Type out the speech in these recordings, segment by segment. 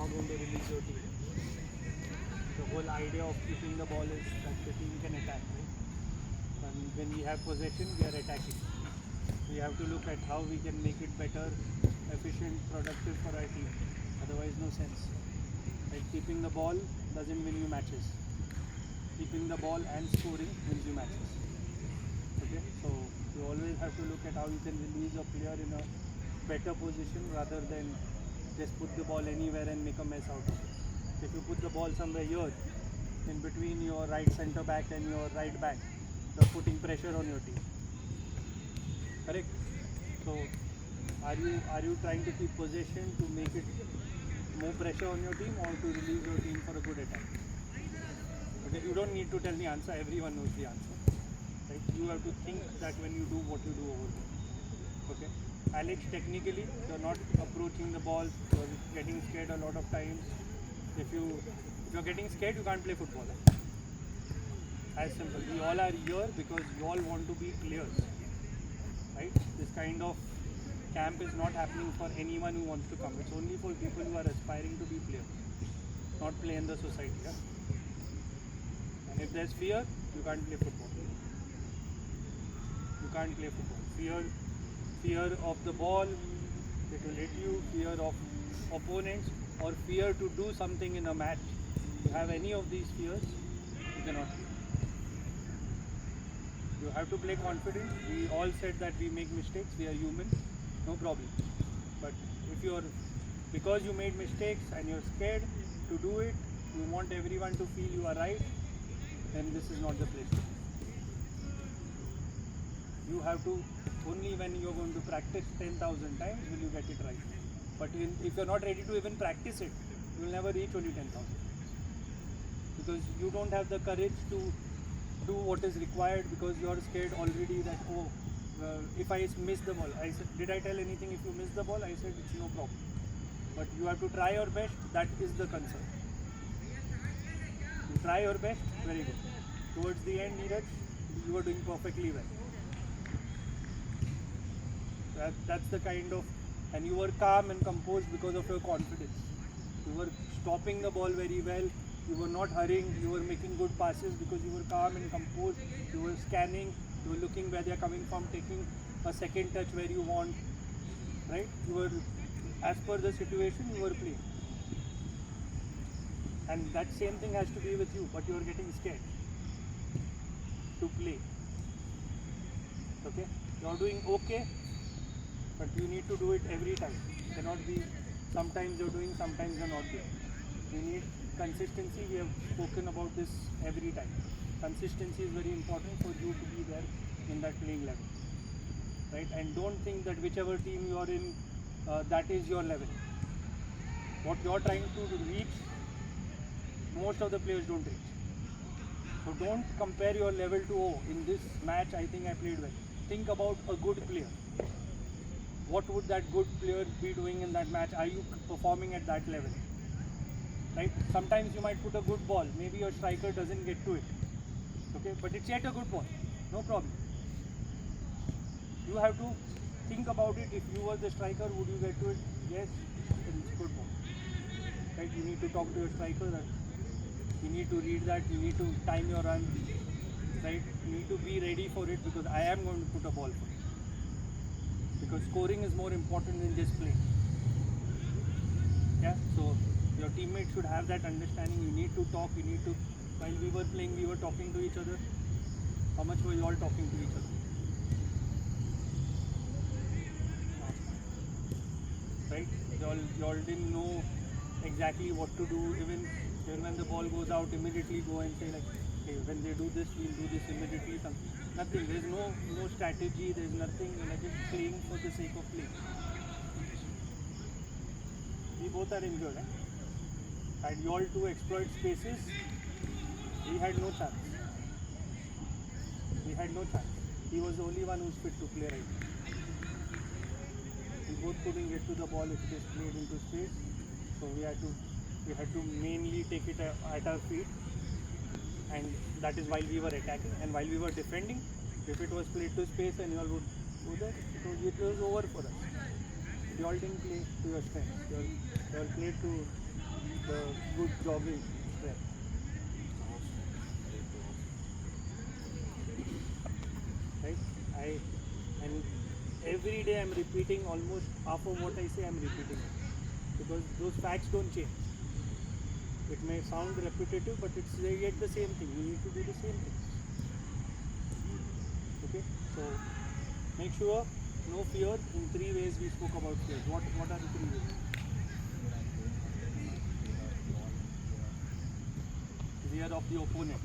not going to release your team. The whole idea of keeping the ball is that the team can attack, right? And when we have possession, we are attacking. We have to look at how we can make it better, efficient, productive for our team. Otherwise, no sense. Like keeping the ball doesn't win you matches. Keeping the ball and scoring wins you matches. Okay, so you always have to look at how you can release a player in a better position rather than just put the ball anywhere and make a mess out of it. If you put the ball somewhere here, in between your right centre back and your right back, you're putting pressure on your team. Correct? So are you trying to keep possession to make it more pressure on your team or to release your team for a good attack? Okay, you don't need to tell the answer, everyone knows the answer. Right? You have to think that when you do what you do over there. Okay? Alex, technically, you're not approaching the ball, you're getting scared a lot of times. If you're getting scared, you can't play football. As simple. We all are here because you all want to be players. Right? This kind of camp is not happening for anyone who wants to come. It's only for people who are aspiring to be players, not play in the society. Yeah? And if there's fear, you can't play football. You can't play football. Fear of the ball, it will hit you, fear of opponents, or fear to do something in a match. If you have any of these fears, you cannot play. You have to play confident. We all said that we make mistakes, we are human, no problem. But if you're, because you made mistakes and you're scared to do it, you want everyone to feel you are right, then this is not the place. You have to, only when you're going to practice 10,000 times will you get it right. But if you're not ready to even practice it, you will never reach only 10,000. Because you don't have the courage to do what is required because you're scared already that, if I miss the ball, did I tell anything if you miss the ball? I said it's no problem. But you have to try your best, that is the concern. You try your best, very good. Towards the end, Neeraj, you are doing perfectly well. That's the kind of, and you were calm and composed because of your confidence. You were stopping the ball very well, you were not hurrying, you were making good passes because you were calm and composed, you were scanning, you were looking where they are coming from, taking a second touch where you want, right? You were, as per the situation, you were playing. And that same thing has to be with you, but you are getting scared to play. Okay? You are doing okay, but you need to do it every time. It cannot be sometimes you're doing, sometimes you're not doing. You need consistency. We have spoken about this every time. Consistency is very important for you to be there in that playing level. Right? And don't think that whichever team you are in, that is your level. What you are trying to reach, most of the players don't reach. So don't compare your level to, oh, in this match I think I played well. Think about a good player. What would that good player be doing in that match? Are you performing at that level? Right? Sometimes you might put a good ball. Maybe your striker doesn't get to it. Okay? But it's yet a good ball. No problem. You have to think about it. If you were the striker, would you get to it? Yes. Then it's a good ball. Right? You need to talk to your striker that you need to read that, you need to time your run. Right? You need to be ready for it because I am going to put a ball for it. Because scoring is more important than just playing. Yeah, so your teammates should have that understanding. You need to talk, you need to, while we were playing, we were talking to each other. How much were you all talking to each other? Right? You all didn't know exactly what to do. Even when the ball goes out, immediately go and say like, hey, when they do this, we'll do this immediately. Nothing. There's no strategy. There's nothing. Just playing for the sake of playing. We both are injured. Had you all to exploit spaces, we had no chance. We had no chance. He was the only one who's fit to play right now. We both couldn't get to the ball if it is played into space. So we had to mainly take it at our feet, and that is while we were attacking. And while we were defending, if it was played to space and you all would go there, it was over for us. You all didn't play to your strengths. You all played to the good jogging strength. Right? And every day I'm repeating almost half of what I say. I'm repeating it because those facts don't change. It may sound repetitive, but it's yet the same thing. You need to do the same thing. Okay, so make sure no fear. In 3 ways we spoke about fear. What are the 3 ways? Fear of the opponent.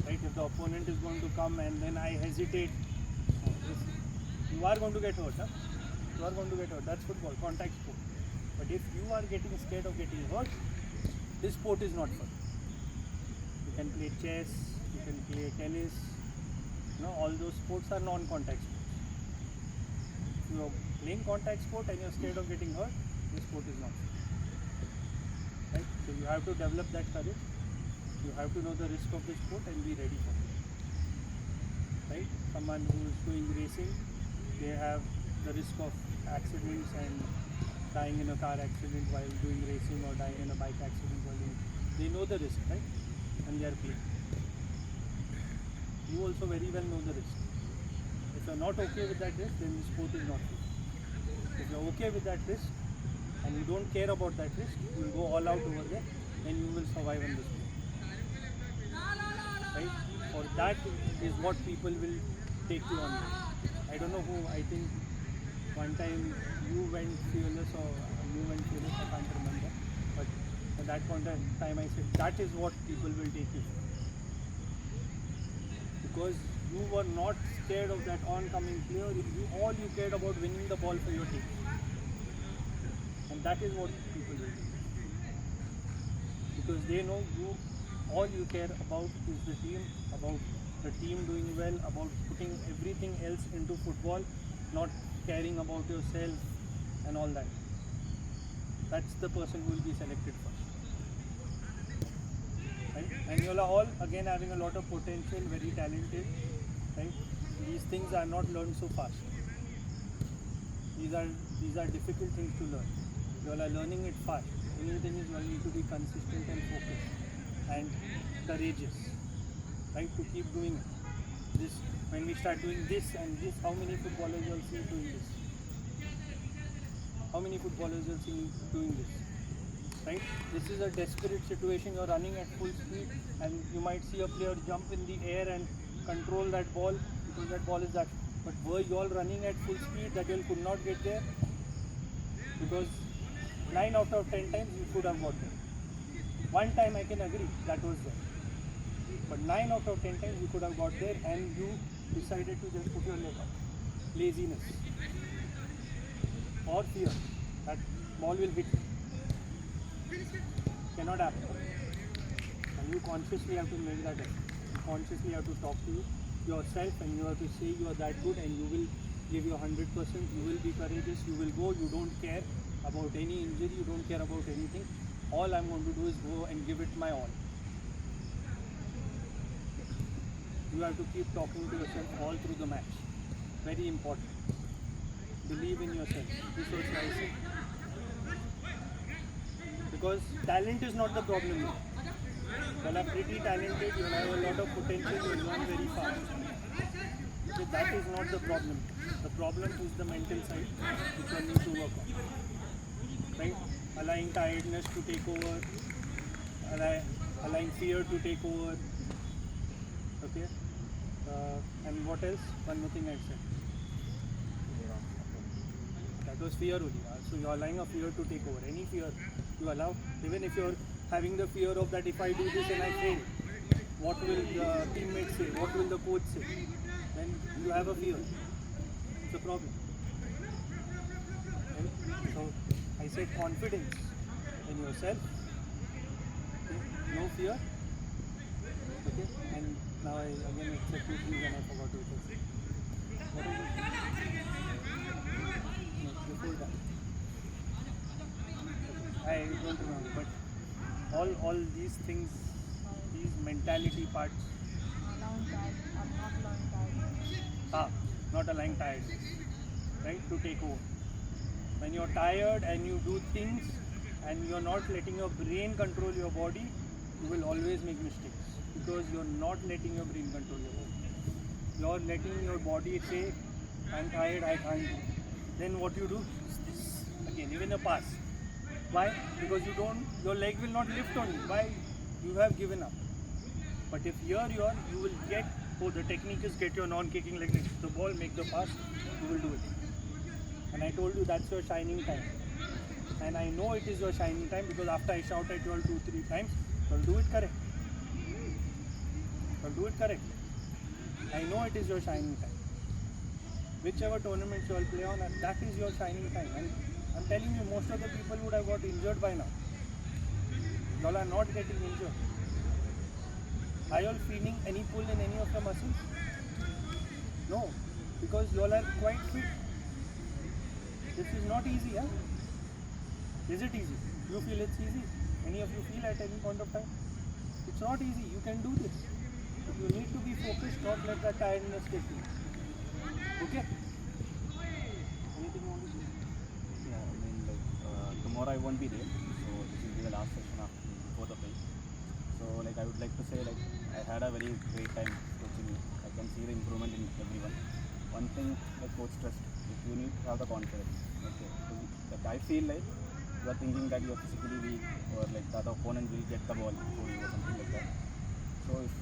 Right? If the opponent is going to come and then I hesitate, you are going to get hurt. Huh? You are going to get hurt. That's football, contact sport. But if you are getting scared of getting hurt, this sport is not fun. You can play chess, you can play tennis. All those sports are non-contact sports. If you are playing contact sport and you are scared of getting hurt, this sport is not fun. Right? So you have to develop that courage. You have to know the risk of the sport and be ready for it. Right? Someone who is doing racing, they have the risk of accidents and dying in a car accident while doing racing or dying in a bike accident while doing. They know the risk, right? And they are playing. You also very well know the risk. If you are not okay with that risk, then the sport is not good. If you are okay with that risk and you don't care about that risk, you will go all out over there and you will survive in the sport. Right? For that is what people will take you on. I don't know who, I think one time you went fearless or I can't remember. But at that point in time I said that is what people will take you for. Because you were not scared of that oncoming player, all you cared about winning the ball for your team. And that is what people will do. Because they know all you care about is the team, about the team doing well, about putting everything else into football, not caring about yourself and all that. That's the person who will be selected first. Right? And you are all again having a lot of potential, very talented. Right? These things are not learned so fast. These are difficult things to learn. You all are learning it fast. Only thing is you all need to be consistent and focused and courageous, right? To keep doing it. This when we start doing this and this, how many footballers you all see doing this? How many footballers you all see doing this? Right? This is a desperate situation. You are running at full speed, and you might see a player jump in the air and control that ball because that ball is that. But were you all running at full speed that you all could not get there? Because 9 out of 10 times you could have got there. One time I can agree that was there. But 9 out of 10 times you could have got there and you decided to just put your leg up. Laziness. Or fear. That ball will hit you. Cannot happen. And you consciously have to make that effort. You consciously have to talk to yourself and you have to say you are that good and you will give your 100%. You will be courageous. You will go. You don't care about any injury. You don't care about anything. All I'm going to do is go and give it my all. You have to keep talking to yourself all through the match. Very important. Believe in yourself. This is what I say. Because talent is not the problem. You are pretty talented, you have a lot of potential, you will learn very fast. So that is not the problem. The problem is the mental side which you need to work on. Right? Allowing tiredness to take over, allowing fear to take over. Okay? And what else? One more thing I said. That was fear only. So you are allowing a fear to take over. Any fear you allow, even if you are having the fear of that if I do this and I fail, what will the teammates say? What will the coach say? Then you have a fear. It's a problem. Okay? So I said confidence in yourself. Okay? No fear. Okay? And now I again accept two things and I forgot what I said. What was it? No, before that. I don't remember, but all these things, these mentality parts. Not allowing tiredness, right? To take over. When you're tired and you do things and you're not letting your brain control your body, you will always make mistakes because you're not letting your brain control your body. You're letting your body say, I'm tired, I can't do. Then what you do is this. Again, even a pass. Why? Because your leg will not lift on you. Why? You have given up. But if here you are, you will get, oh, the technique is get your non-kicking leg next to the ball, make the pass, you will do it. And I told you that's your shining time. And I know it is your shining time because after I shout at you all 2-3 times, you'll do it correct. You'll do it correct. I know it is your shining time. Whichever tournaments you all play on, that is your shining time. And I'm telling you, most of the people would have got injured by now. You all are not getting injured. Are you all feeling any pull in any of the muscles? No, because you all are quite fit. This is not easy, huh? Is it easy? You feel it's easy? Any of you feel at any point of time? It's not easy. You can do this. But you need to be focused, not let that tiredness take you. Okay? Anything you want to say? Yeah, I mean, like, tomorrow I won't be there, so this will be the last session before the play. So, like, I would like to say, like, I had a very great time coaching you. I can see the improvement in everyone. One thing, like, coach trust, like, you need to have the confidence. Okay, like, I feel like you are thinking that you are physically weak or like that opponent will get the ball before you or something like that. So if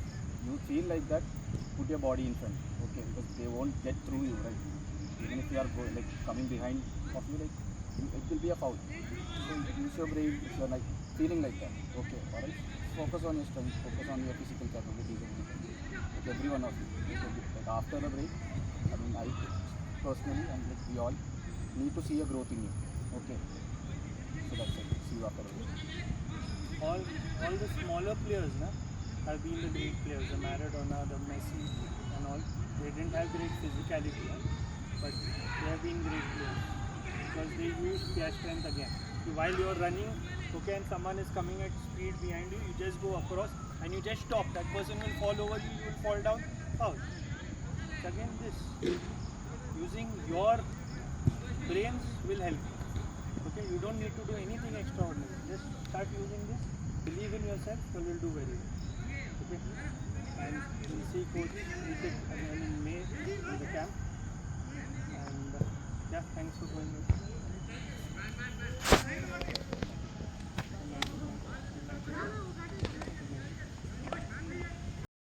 you feel like that, put your body in front, okay, because they won't get through you, right? Even if you are like coming behind of you, like it will be a foul. So use your brain if you are like feeling like that, okay, or else focus on your strength, focus on your physical capabilities and everything. Like every one of you, like after the break, I mean I personally and like we all need to see a growth in you, okay. So that's it. See you after the break. All the smaller players have been the great players, the Maradona, the Messi and all. They didn't have great physicality, but they have been great players because they used their strength again. So while you are running, okay, and someone is coming at speed behind you, you just go across and you just stop. That person will fall over you, you will fall down, foul. So again this, using your brains will help you. Okay, you don't need to do anything extraordinary. Just start using this. Believe in yourself, you will do very well. Okay, and we'll see coach Nitik again in